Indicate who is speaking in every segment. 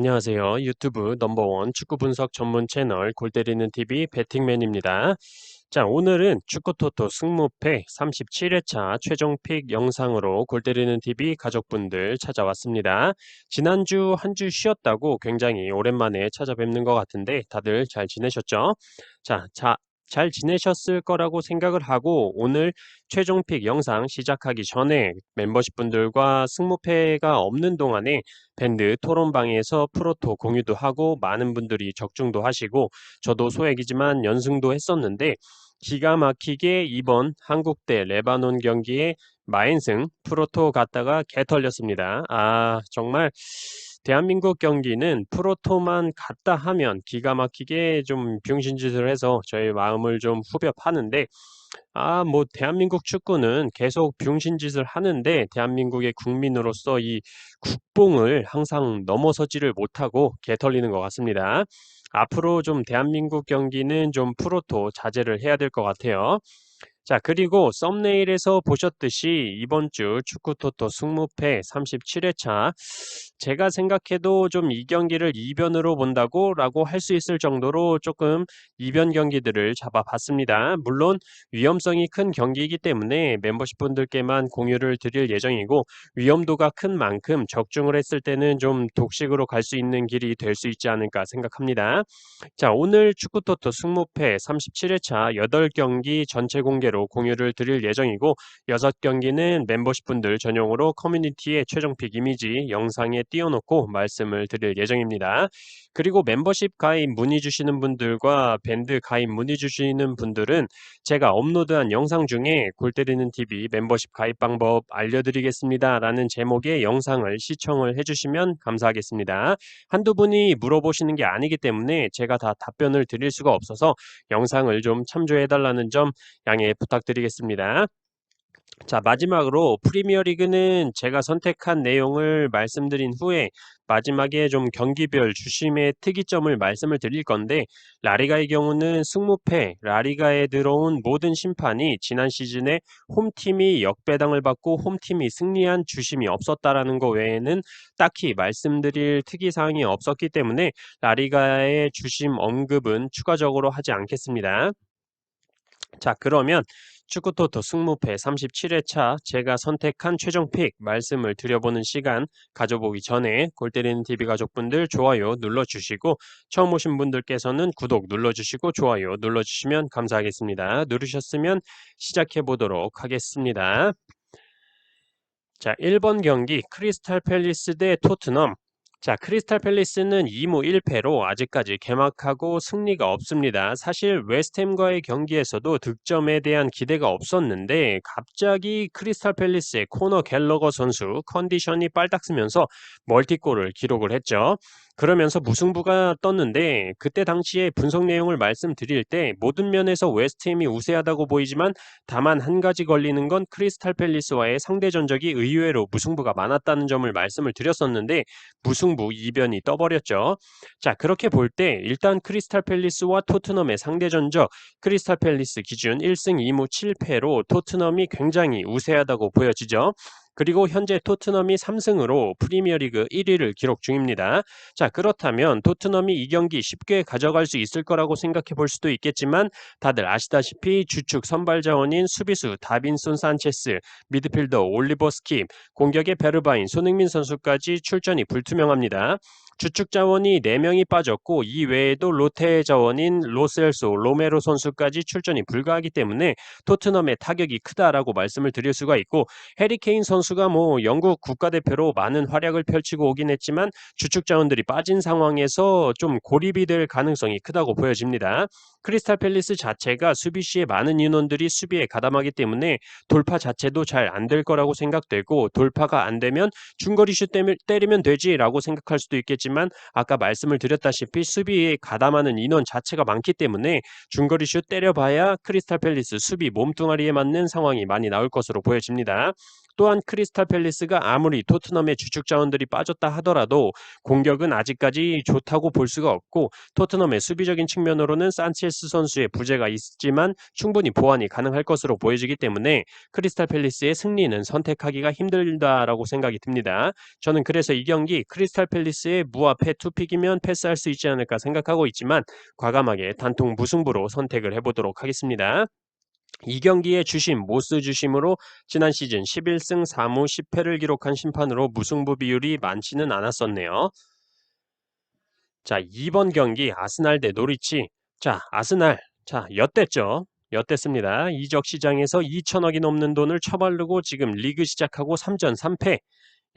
Speaker 1: 안녕하세요. 유튜브 넘버원 축구 분석 전문 채널 골 때리는 TV 배팅맨입니다. 자, 오늘은 축구토토 승무패 37회차 최종픽 영상으로 골 때리는 TV 가족분들 찾아왔습니다. 지난주 한 주 쉬었다고 굉장히 오랜만에 찾아뵙는 것 같은데 다들 잘 지내셨죠? 잘 지내셨을 거라고 생각을 하고 오늘 최종픽 영상 시작하기 전에 멤버십 분들과 승무패가 없는 동안에 밴드 토론방에서 프로토 공유도 하고 많은 분들이 적중도 하시고 저도 소액이지만 연승도 했었는데 기가 막히게 이번 한국 대 레바논 경기에 마인승 프로토 갔다가 개 털렸습니다. 정말 대한민국 경기는 프로토만 갔다 하면 기가 막히게 좀 병신짓을 해서 저희 마음을 좀 후벼 파는데 대한민국 축구는 계속 병신짓을 하는데 대한민국의 국민으로서 이 국뽕을 항상 넘어서지를 못하고 개털리는 것 같습니다. 앞으로 좀 대한민국 경기는 좀 프로토 자제를 해야 될 것 같아요. 자, 그리고 썸네일에서 보셨듯이 이번 주 축구토토 승무패 37회차 제가 생각해도 좀 이 경기를 이변으로 본다고라고 할 수 있을 정도로 조금 이변 경기들을 잡아봤습니다. 물론 위험성이 큰 경기이기 때문에 멤버십 분들께만 공유를 드릴 예정이고 위험도가 큰 만큼 적중을 했을 때는 좀 독식으로 갈 수 있는 길이 될 수 있지 않을까 생각합니다. 자, 오늘 축구토토 승무패 37회차 8경기 전체 공개로 공유를 드릴 예정이고 6경기는 멤버십 분들 전용으로 커뮤니티에 최종픽 이미지 영상에 띄워놓고 말씀을 드릴 예정입니다. 그리고 멤버십 가입 문의 주시는 분들과 밴드 가입 문의 주시는 분들은 제가 업로드한 영상 중에 골 때리는 TV 멤버십 가입 방법 알려드리겠습니다 라는 제목의 영상을 시청을 해주시면 감사하겠습니다. 한두 분이 물어보시는 게 아니기 때문에 제가 다 답변을 드릴 수가 없어서 영상을 좀 참조해달라는 점 양해 부탁드리겠습니다. 자, 마지막으로 프리미어리그는 제가 선택한 내용을 말씀드린 후에 마지막에 좀 경기별 주심의 특이점을 말씀을 드릴 건데 라리가의 경우는 승무패, 라리가에 들어온 모든 심판이 지난 시즌에 홈팀이 역배당을 받고 홈팀이 승리한 주심이 없었다라는 거 외에는 딱히 말씀드릴 특이사항이 없었기 때문에 라리가의 주심 언급은 추가적으로 하지 않겠습니다. 자, 그러면 축구토토 승무패 37회차 제가 선택한 최종픽 말씀을 드려보는 시간 가져보기 전에 골때리는 TV 가족분들 좋아요 눌러주시고 처음 오신 분들께서는 구독 눌러주시고 좋아요 눌러주시면 감사하겠습니다. 누르셨으면 시작해보도록 하겠습니다. 자, 1번 경기 크리스탈 팰리스 대 토트넘. 자, 크리스탈 팰리스는 2무 1패로 아직까지 개막하고 승리가 없습니다. 사실 웨스트햄과의 경기에서도 득점에 대한 기대가 없었는데 갑자기 크리스탈 팰리스의 코너 갤러거 선수 컨디션이 빨딱쓰면서 멀티골을 기록을 했죠. 그러면서 무승부가 떴는데 그때 당시에 분석 내용을 말씀드릴 때 모든 면에서 웨스트햄이 우세하다고 보이지만 다만 한 가지 걸리는 건 크리스탈 팰리스와의 상대 전적이 의외로 무승부가 많았다는 점을 말씀을 드렸었는데 무승부 이변이 떠버렸죠. 자, 그렇게 볼 때 일단 크리스탈 팰리스와 토트넘의 상대 전적 크리스탈 팰리스 기준 1승 2무 7패로 토트넘이 굉장히 우세하다고 보여지죠. 그리고 현재 토트넘이 3승으로 프리미어리그 1위를 기록 중입니다. 자, 그렇다면 토트넘이 이 경기 쉽게 가져갈 수 있을 거라고 생각해 볼 수도 있겠지만 다들 아시다시피 주축 선발 자원인 수비수 다빈손 산체스, 미드필더 올리버 스킵, 공격의 베르바인, 손흥민 선수까지 출전이 불투명합니다. 주축 자원이 4명이 빠졌고 이 외에도 로테 자원인 로셀소, 로메로 선수까지 출전이 불가하기 때문에 토트넘의 타격이 크다라고 말씀을 드릴 수가 있고 해리 케인 선수가 영국 국가대표로 많은 활약을 펼치고 오긴 했지만 주축 자원들이 빠진 상황에서 좀 고립이 될 가능성이 크다고 보여집니다. 크리스탈 팰리스 자체가 수비시에 많은 인원들이 수비에 가담하기 때문에 돌파 자체도 잘 안 될 거라고 생각되고 돌파가 안 되면 중거리 슛 때리면 되지라고 생각할 수도 있겠지만 아까 말씀을 드렸다시피 수비에 가담하는 인원 자체가 많기 때문에 중거리 슛 때려봐야 크리스탈 팰리스 수비 몸뚱아리에 맞는 상황이 많이 나올 것으로 보여집니다. 또한 크리스탈 팰리스가 아무리 토트넘의 주축 자원들이 빠졌다 하더라도 공격은 아직까지 좋다고 볼 수가 없고 토트넘의 수비적인 측면으로는 산체스 선수의 부재가 있지만 충분히 보완이 가능할 것으로 보여지기 때문에 크리스탈 팰리스의 승리는 선택하기가 힘들다라고 생각이 듭니다. 저는 그래서 이 경기 크리스탈 팰리스의 무합의 투픽이면 패스할 수 있지 않을까 생각하고 있지만 과감하게 단통 무승부로 선택을 해보도록 하겠습니다. 이 경기의 주심 모스 주심으로 지난 시즌 11승 4무 10패를 기록한 심판으로 무승부 비율이 많지는 않았었네요. 자, 이번 경기 아스날 대 노리치. 자, 아스날. 자, 엿됐죠? 엿됐습니다. 이적 시장에서 2천억이 넘는 돈을 처발르고 지금 리그 시작하고 3전 3패.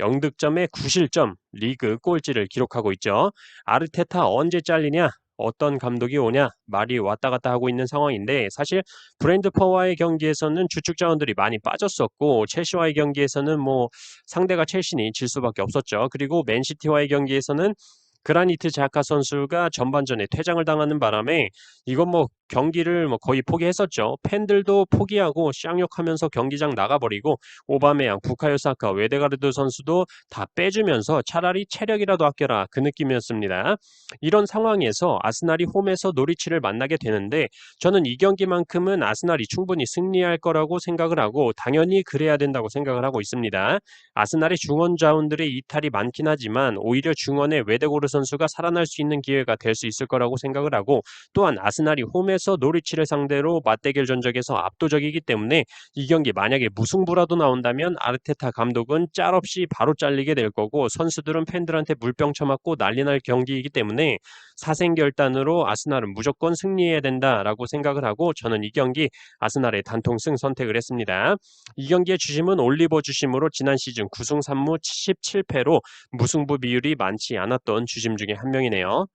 Speaker 1: 0득점에 9실점, 리그 꼴찌를 기록하고 있죠. 아르테타 언제 잘리냐? 어떤 감독이 오냐? 말이 왔다 갔다 하고 있는 상황인데 사실 브랜드퍼와의 경기에서는 주축 자원들이 많이 빠졌었고 첼시와의 경기에서는 뭐 상대가 첼시니 질 수밖에 없었죠. 그리고 맨시티와의 경기에서는 그라니트 자카 선수가 전반전에 퇴장을 당하는 바람에 이건 뭐 경기를 뭐 거의 포기했었죠. 팬들도 포기하고 쌍욕하면서 경기장 나가버리고 오바메양, 부카요 사카, 웨데가르드 선수도 다 빼주면서 차라리 체력이라도 아껴라 그 느낌이었습니다. 이런 상황에서 아스날이 홈에서 노리치를 만나게 되는데 저는 이 경기만큼은 아스날이 충분히 승리할 거라고 생각을 하고 당연히 그래야 된다고 생각을 하고 있습니다. 아스날의 중원 자원들의 이탈이 많긴 하지만 오히려 중원의 웨데고르 선수가 살아날 수 있는 기회가 될 수 있을 거라고 생각을 하고 또한 아스날이 홈에서 노리치를 상대로 맞대결 전적에서 압도적이기 때문에 이 경기 만약에 무승부라도 나온다면 아르테타 감독은 짤없이 바로 잘리게 될 거고 선수들은 팬들한테 물병 쳐맞고 난리 날 경기이기 때문에 사생결단으로 아스날은 무조건 승리해야 된다라고 생각을 하고 저는 이 경기 아스날의 단통승 선택을 했습니다. 이 경기의 주심은 올리버 주심으로 지난 시즌 9승 3무 17패로 무승부 비율이 많지 않았던 주심 중에 한 명이네요.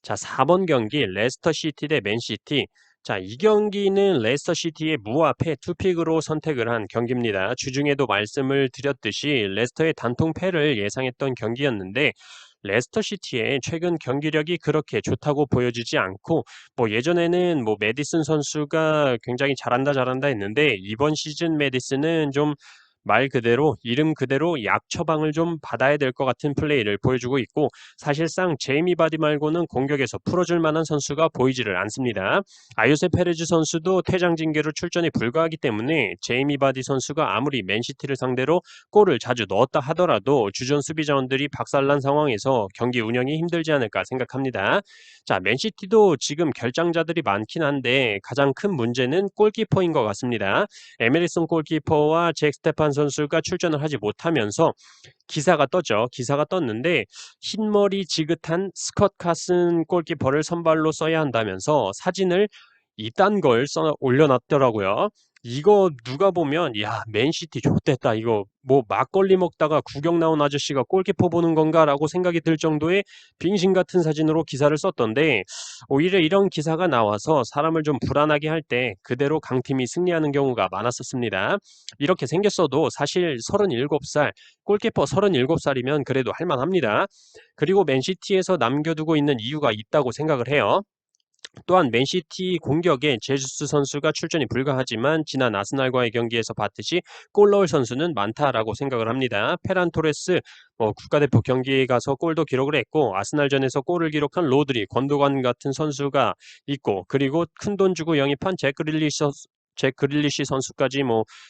Speaker 1: 자, 4번 경기 레스터 시티 대 맨시티. 자, 이 경기는 레스터 시티의 무합의 투픽으로 선택을 한 경기입니다. 주중에도 말씀을 드렸듯이 레스터의 단통 패를 예상했던 경기였는데 레스터 시티의 최근 경기력이 그렇게 좋다고 보여지지 않고 뭐 예전에는 뭐 메디슨 선수가 굉장히 잘한다 했는데 이번 시즌 메디슨은 좀 말 그대로 이름 그대로 약 처방을 좀 받아야 될 것 같은 플레이를 보여주고 있고 사실상 제이미 바디 말고는 공격에서 풀어줄 만한 선수가 보이지를 않습니다. 아요세 페레즈 선수도 퇴장 징계로 출전이 불가하기 때문에 제이미 바디 선수가 아무리 맨시티를 상대로 골을 자주 넣었다 하더라도 주전 수비 자원들이 박살난 상황에서 경기 운영이 힘들지 않을까 생각합니다. 자, 맨시티도 지금 결장자들이 많긴 한데 가장 큰 문제는 골키퍼인 것 같습니다. 에메리슨 골키퍼와 잭 스테판 선수가 출전을 하지 못하면서 기사가 떴죠. 기사가 떴는데 흰머리 지긋한 스컷 카슨 골키퍼를 선발로 써야 한다면서 사진을 이딴 걸 써 올려놨더라고요. 이거 누가 보면 야 맨시티 좋댔다 이거 뭐 막걸리 먹다가 구경 나온 아저씨가 골키퍼 보는 건가라고 생각이 들 정도의 빙신 같은 사진으로 기사를 썼던데 오히려 이런 기사가 나와서 사람을 좀 불안하게 할 때 그대로 강팀이 승리하는 경우가 많았었습니다. 이렇게 생겼어도 사실 37살 골키퍼 37살이면 그래도 할만합니다. 그리고 맨시티에서 남겨두고 있는 이유가 있다고 생각을 해요. 또한 맨시티 공격에 제주스 선수가 출전이 불가하지만 지난 아스날과의 경기에서 봤듯이 골 넣을 선수는 많다라고 생각을 합니다. 페란 토레스 국가대표 경기에 가서 골도 기록을 했고 아스날전에서 골을 기록한 로드리, 권도관 같은 선수가 있고 그리고 큰돈 주고 영입한 잭 그릴리시 선수까지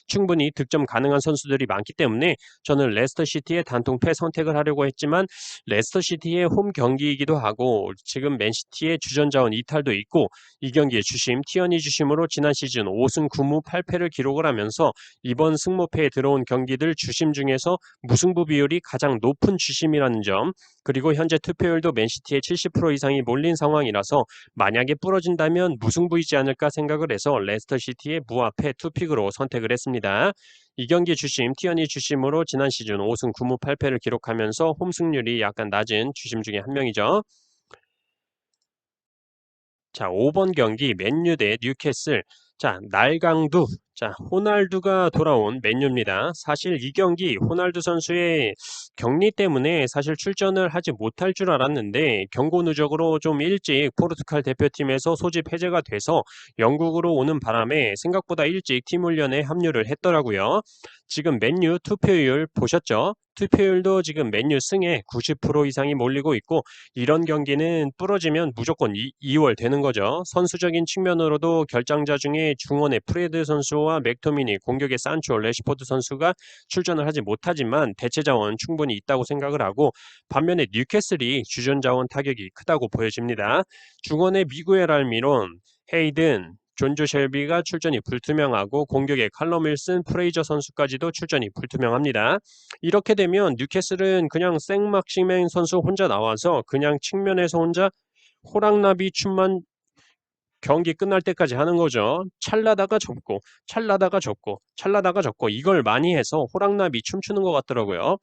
Speaker 1: 충분히 득점 가능한 선수들이 많기 때문에 저는 레스터 시티의 단통패 선택을 하려고 했지만 레스터 시티의 홈 경기이기도 하고 지금 맨시티의 주전 자원 이탈도 있고 이 경기의 주심 티어니 주심으로 지난 시즌 5승 9무 8패를 기록을 하면서 이번 승무패에 들어온 경기들 주심 중에서 무승부 비율이 가장 높은 주심이라는 점 그리고 현재 투표율도 맨시티의 70% 이상이 몰린 상황이라서 만약에 부러진다면 무승부이지 않을까 생각을 해서 레스터 시티의 무합패 투픽으로 선택을 했습니다. 이 경기 주심 티어니 주심으로 지난 시즌 5승 9무 8패를 기록하면서 홈 승률이 약간 낮은 주심 중에 한 명이죠. 자, 5번 경기 맨유 대 뉴캐슬. 자, 날강두. 자, 호날두가 돌아온 맨유입니다. 사실 이 경기 호날두 선수의 격리 때문에 사실 출전을 하지 못할 줄 알았는데 경고 누적으로 좀 일찍 포르투갈 대표팀에서 소집 해제가 돼서 영국으로 오는 바람에 생각보다 일찍 팀 훈련에 합류를 했더라고요. 지금 맨유 투표율 보셨죠? 투표율도 지금 맨유 승에 90% 이상이 몰리고 있고 이런 경기는 부러지면 무조건 2월 되는 거죠. 선수적인 측면으로도 결장자 중에 중원의 프레드 선수와 맥토미니, 공격의 산초, 레시포드 선수가 출전을 하지 못하지만 대체 자원 충분히 있다고 생각을 하고 반면에 뉴캐슬이 주전 자원 타격이 크다고 보여집니다. 중원의 미구엘 알미론, 헤이든, 존조 셸비가 출전이 불투명하고 공격의 칼럼 윌슨, 프레이저 선수까지도 출전이 불투명합니다. 이렇게 되면 뉴캐슬은 그냥 생막시맹 선수 혼자 나와서 그냥 측면에서 혼자 호랑나비 춤만 경기 끝날 때까지 하는 거죠. 찰나다가 접고, 찰나다가 접고, 찰나다가 접고 이걸 많이 해서 호랑나비 춤추는 것 같더라고요.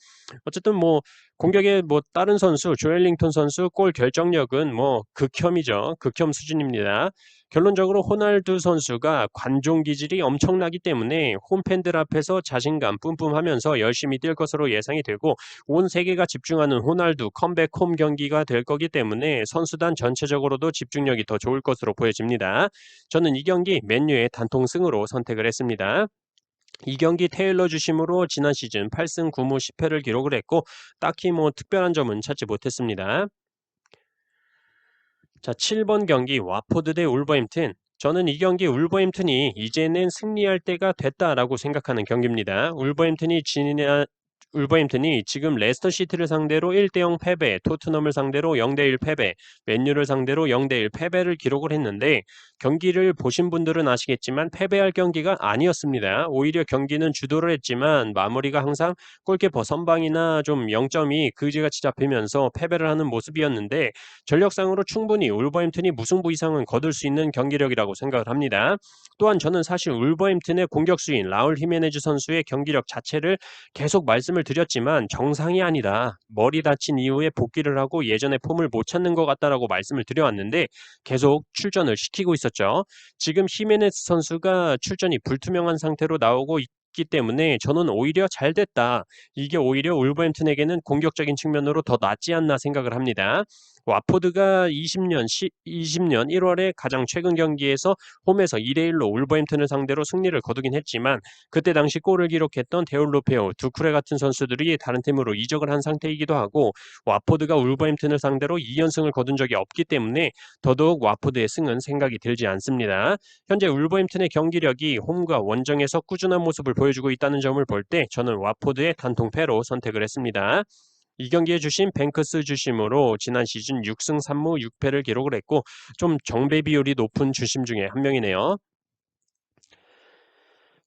Speaker 1: 어쨌든 뭐 공격의 뭐 다른 선수 조엘링턴 선수 골 결정력은 뭐 극혐이죠. 극혐 수준입니다. 결론적으로 호날두 선수가 관중 기질이 엄청나기 때문에 홈팬들 앞에서 자신감 뿜뿜하면서 열심히 뛸 것으로 예상이 되고 온 세계가 집중하는 호날두 컴백 홈 경기가 될 거기 때문에 선수단 전체적으로도 집중력이 더 좋을 것으로 보여집니다. 저는 이 경기 맨유의 단통승으로 선택을 했습니다. 이 경기 테일러 주심으로 지난 시즌 8승 9무 10패를 기록을 했고 딱히 뭐 특별한 점은 찾지 못했습니다. 자, 7번 경기 와포드 대 울버햄튼. 저는 이 경기 울버햄튼이 이제는 승리할 때가 됐다라고 생각하는 경기입니다. 울버햄튼이 지금 레스터 시티를 상대로 1대0 패배, 토트넘을 상대로 0대1 패배, 맨유를 상대로 0대1 패배를 기록을 했는데 경기를 보신 분들은 아시겠지만 패배할 경기가 아니었습니다. 오히려 경기는 주도를 했지만 마무리가 항상 골키퍼 선방이나 좀 0점이 그지같이 잡히면서 패배를 하는 모습이었는데 전력상으로 충분히 울버햄튼이 무승부 이상은 거둘 수 있는 경기력이라고 생각을 합니다. 또한 저는 사실 울버햄튼의 공격수인 라울 히메네즈 선수의 경기력 자체를 계속 말씀을 드렸지만 정상이 아니다. 머리 다친 이후에 복귀를 하고 예전의 폼을 못 찾는 것 같다라고 말씀을 드려왔는데 계속 출전을 시키고 있었죠. 지금 히메네즈 선수가 출전이 불투명한 상태로 나오고 있기 때문에 저는 오히려 잘 됐다. 이게 오히려 울버햄튼에게는 공격적인 측면으로 더 낫지 않나 생각을 합니다. 와포드가 20년 1월에 가장 최근 경기에서 홈에서 2대1로 울버햄튼을 상대로 승리를 거두긴 했지만 그때 당시 골을 기록했던 데올로페오, 두쿠레 같은 선수들이 다른 팀으로 이적을 한 상태이기도 하고 와포드가 울버햄튼을 상대로 2연승을 거둔 적이 없기 때문에 더더욱 와포드의 승은 생각이 들지 않습니다. 현재 울버햄튼의 경기력이 홈과 원정에서 꾸준한 모습을 보여주고 있다는 점을 볼 때 저는 와포드의 단통패로 선택을 했습니다. 이 경기에 주신 뱅크스 주심으로 지난 시즌 6승 3무 6패를 기록을 했고 좀 정배 비율이 높은 주심 중에 한 명이네요.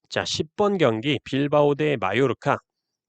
Speaker 1: 자, 10번 경기 빌바오 대 마요르카.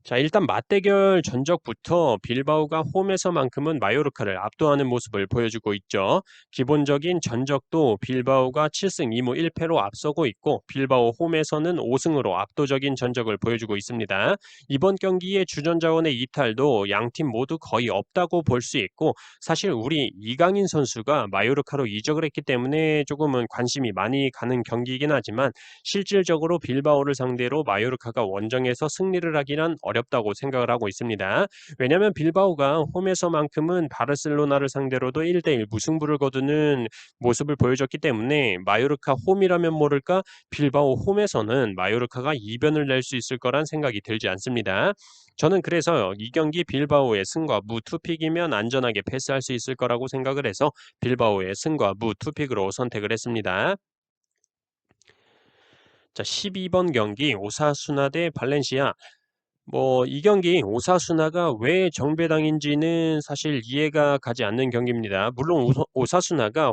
Speaker 1: 자, 일단 맞대결 전적부터 빌바오가 홈에서만큼은 마요르카를 압도하는 모습을 보여주고 있죠. 기본적인 전적도 빌바오가 7승 2무 1패로 앞서고 있고 빌바오 홈에서는 5승으로 압도적인 전적을 보여주고 있습니다. 이번 경기의 주전 자원의 이탈도 양팀 모두 거의 없다고 볼 수 있고 사실 우리 이강인 선수가 마요르카로 이적을 했기 때문에 조금은 관심이 많이 가는 경기이긴 하지만 실질적으로 빌바오를 상대로 마요르카가 원정에서 승리를 하기는 어렵다고 생각을 하고 있습니다. 왜냐하면 빌바오가 홈에서만큼은 바르셀로나를 상대로도 1대1 무승부를 거두는 모습을 보여줬기 때문에 마요르카 홈이라면 모를까 빌바오 홈에서는 마요르카가 이변을 낼 수 있을 거란 생각이 들지 않습니다. 저는 그래서 이 경기 빌바오의 승과 무 투픽이면 안전하게 패스할 수 있을 거라고 생각을 해서 빌바오의 승과 무 투픽으로 선택을 했습니다. 자, 12번 경기 오사수나 대 발렌시아. 뭐 이 경기 오사수나가 왜 정배당인지는 사실 이해가 가지 않는 경기입니다. 물론 오사수나가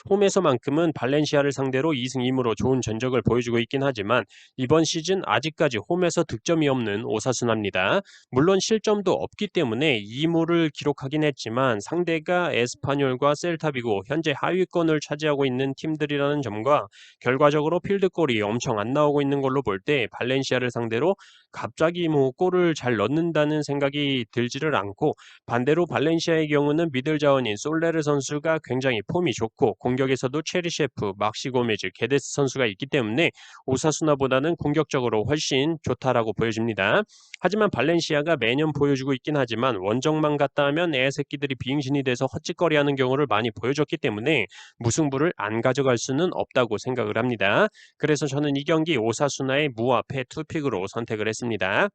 Speaker 1: 홈에서만큼은 발렌시아를 상대로 2승 2무로 좋은 전적을 보여주고 있긴 하지만 이번 시즌 아직까지 홈에서 득점이 없는 오사수나입니다. 물론 실점도 없기 때문에 2무를 기록하긴 했지만 상대가 에스파뇰과 셀타비고 현재 하위권을 차지하고 있는 팀들이라는 점과 결과적으로 필드골이 엄청 안 나오고 있는 걸로 볼 때 발렌시아를 상대로 갑자기 뭐 골을 잘 넣는다는 생각이 들지를 않고 반대로 발렌시아의 경우는 미들 자원인 솔레르 선수가 굉장히 폼이 좋고 좋고 공격에서도 체리셰프, 막시 고메즈, 게데스 선수가 있기 때문에 오사수나보다는 공격적으로 훨씬 좋다라고 보여집니다. 하지만 발렌시아가 매년 보여주고 있긴 하지만 원정만 갔다 하면 애새끼들이 비응신이 돼서 헛짓거리하는 경우를 많이 보여줬기 때문에 무승부를 안 가져갈 수는 없다고 생각을 합니다. 그래서 저는 이 경기 오사수나의 무와 패 투픽으로 선택을 했습니다.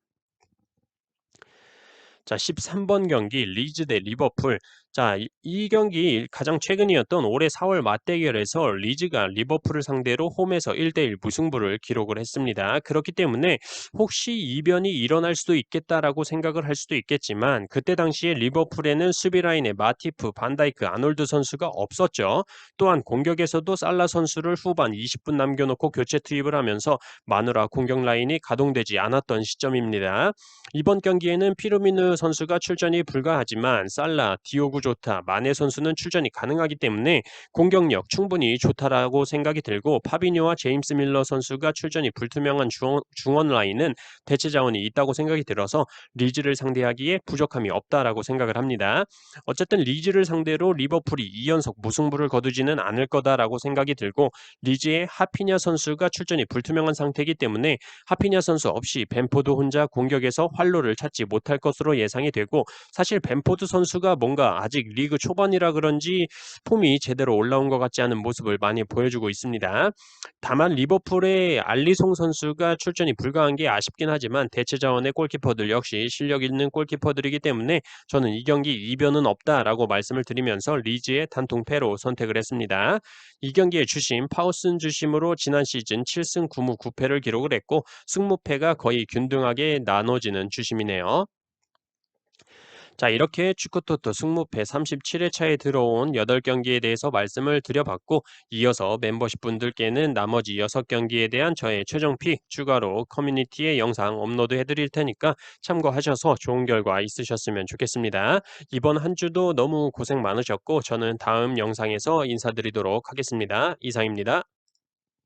Speaker 1: 자, 13번 경기 리즈 대 리버풀. 자, 이 경기 가장 최근이었던 올해 4월 맞대결에서 리즈가 리버풀을 상대로 홈에서 1대1 무승부를 기록을 했습니다. 그렇기 때문에 혹시 이변이 일어날 수도 있겠다라고 생각을 할 수도 있겠지만 그때 당시에 리버풀에는 수비 라인에 마티프, 반다이크, 아놀드 선수가 없었죠. 또한 공격에서도 살라 선수를 후반 20분 남겨놓고 교체 투입을 하면서 마누라 공격 라인이 가동되지 않았던 시점입니다. 이번 경기에는 피르미누 선수가 출전이 불가하지만 살라, 디오구 조타, 마네 선수는 출전이 가능하기 때문에 공격력 충분히 좋다라고 생각이 들고 파비뉴와 제임스 밀러 선수가 출전이 불투명한 중원 라인은 대체 자원이 있다고 생각이 들어서 리즈를 상대하기에 부족함이 없다라고 생각을 합니다. 어쨌든 리즈를 상대로 리버풀이 2연속 무승부를 거두지는 않을 거다라고 생각이 들고 리즈의 하피냐 선수가 출전이 불투명한 상태이기 때문에 하피냐 선수 없이 벤포드 혼자 공격에서 활로를 찾지 못할 것으로 예상이 되고 사실 벤포드 선수가 뭔가 아직 리그 초반이라 그런지 폼이 제대로 올라온 것 같지 않은 모습을 많이 보여주고 있습니다. 다만 리버풀의 알리송 선수가 출전이 불가한 게 아쉽긴 하지만 대체 자원의 골키퍼들 역시 실력 있는 골키퍼들이기 때문에 저는 이 경기 이변은 없다라고 말씀을 드리면서 리즈의 단통패로 선택을 했습니다. 이 경기의 주심 파우슨 주심으로 지난 시즌 7승 9무 9패를 기록을 했고 승무패가 거의 균등하게 나눠지는 주심이네요. 자, 이렇게 축구토토 승무패 37회차에 들어온 8경기에 대해서 말씀을 드려봤고 이어서 멤버십 분들께는 나머지 6경기에 대한 저의 최종 픽 추가로 커뮤니티에 영상 업로드 해드릴 테니까 참고하셔서 좋은 결과 있으셨으면 좋겠습니다. 이번 한 주도 너무 고생 많으셨고 저는 다음 영상에서 인사드리도록 하겠습니다. 이상입니다.